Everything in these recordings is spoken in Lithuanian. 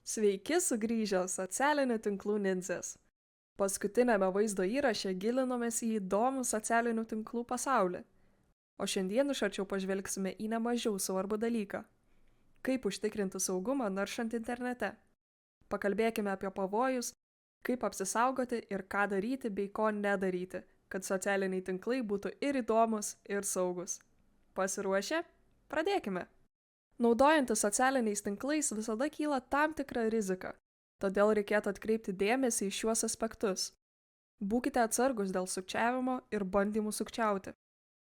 Sveiki sugrįžę socialinių tinklų nindzės. Paskutinėme vaizdo įraše gilinomės į įdomų socialinių tinklų pasaulį. O šiandien iš arčiau pažvelgsime į nemažiau svarbų dalyką – kaip užtikrinti saugumą naršant internete. Pakalbėkime apie pavojus, kaip apsisaugoti ir ką daryti bei ko nedaryti, kad socialiniai tinklai būtų ir įdomus, ir saugus. Pasiruošę? Pradėkime! Naudojantis socialiniais tinklais visada kyla tam tikra rizika, todėl reikėtų atkreipti dėmesį į šiuos aspektus. Būkite atsargus dėl sukčiavimo ir bandymų sukčiauti.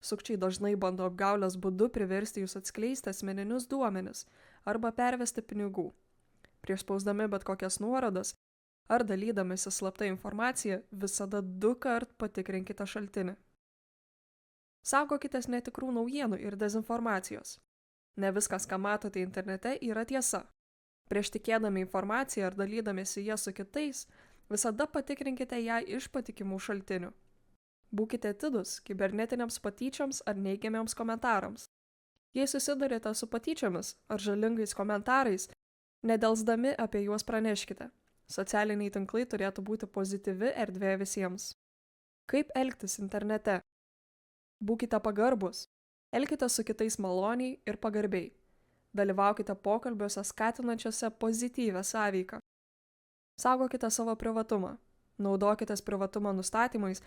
Sukčiai dažnai bando apgaulės būdu priversti jūs atskleisti asmeninius duomenis arba pervesti pinigų. Prieš spausdami bet kokias nuorodas ar dalydamasi slapta informacija visada 2 kart patikrinkite šaltinį. Saugokitės netikrų naujienų ir dezinformacijos. Ne viskas, ką matote internete, yra tiesa. Prieš tikėdami informaciją ar dalydamėsi ją su kitais, visada patikrinkite ją iš patikimų šaltinių. Būkite atidūs kibernetiniams patyčioms ar neigiamiems komentarams. Jei susidurite su patyčiomis ar žalingais komentarais, nedelsdami apie juos praneškite. Socialiniai tinklai turėtų būti pozityvi erdvė visiems. Kaip elgtis internete? Būkite pagarbus. Elkite su kitais maloniai ir pagarbiai. Dalyvaukite pokalbiuose skatinančiose pozityvę sąveiką. Saugokite savo privatumą. Naudokitės privatumo nustatymais,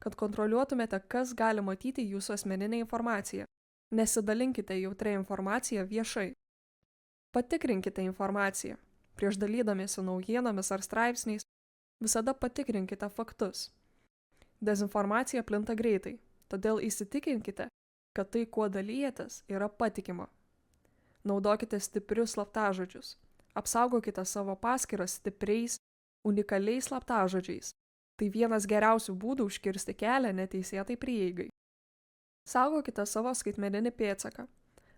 kad kontroliuotumėte, kas gali matyti jūsų asmeninę informaciją. Nesidalinkite jautrią informaciją viešai. Patikrinkite informaciją. Prieš dalydamiesi naujienomis ar straipsniais, visada patikrinkite faktus. Dezinformacija plinta greitai, todėl įsitikinkite, kad tai, kuo dalyjatės, yra patikima. Naudokite stiprius slaptažodžius. Apsaugokite savo paskyras stipriais, unikaliais slaptažodžiais. Tai vienas geriausių būdų užkirsti kelią neteisėtai prieigai. Saugokite savo skaitmeninį pėdsaką.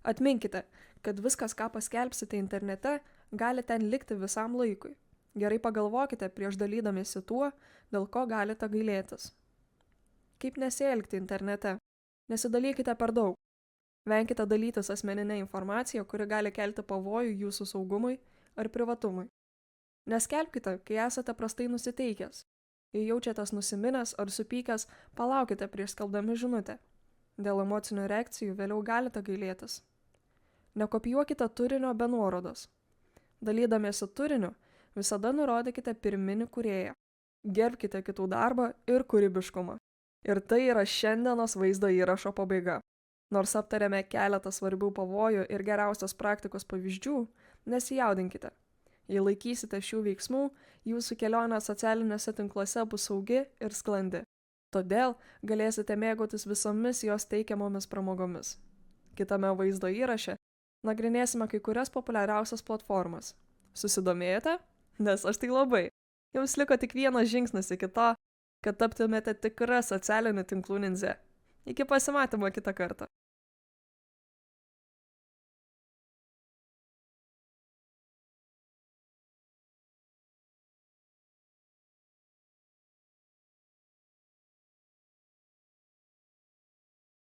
Atminkite, kad viskas, ką paskelbsite internete, gali ten likti visam laikui. Gerai pagalvokite prieš dalydamiesi tuo, dėl ko galite gailėtis. Kaip nesielgti internete? Nesidalykite per daug. Venkite dalytis asmeninę informaciją, kuri gali kelti pavojų jūsų saugumui ar privatumui. Neskelbkite, kai esate prastai nusiteikęs. Jei jaučiatės nusiminęs ar supykęs, palaukite prieš skelbdami žinutę. Dėl emocinių reakcijų vėliau galite gailėtis. Nekopijuokite turinio be nuorodos. Dalydamiesi turiniu, visada nurodykite pirminį kūrėją. Gerbkite kitų darbą ir kūrybiškumą. Ir tai yra šiandienos vaizdo įrašo pabaiga. Nors aptarėme keletą svarbių pavojų ir geriausios praktikos pavyzdžių, nesijaudinkite. Jei laikysite šių veiksmų, jūsų kelionė socialiniuose tinkluose bus saugi ir sklandi. Todėl galėsite mėgautis visomis jos teikiamomis pramogomis. Kitame vaizdo įraše nagrinėsime kai kurias populiariausias platformas. Susidomėjote? Nes aš tai labai. Jums liko tik vienas žingsnis iki to, kad taptumėte tikra socialinių tinklų nindzė. Iki pasimatymo kitą kartą.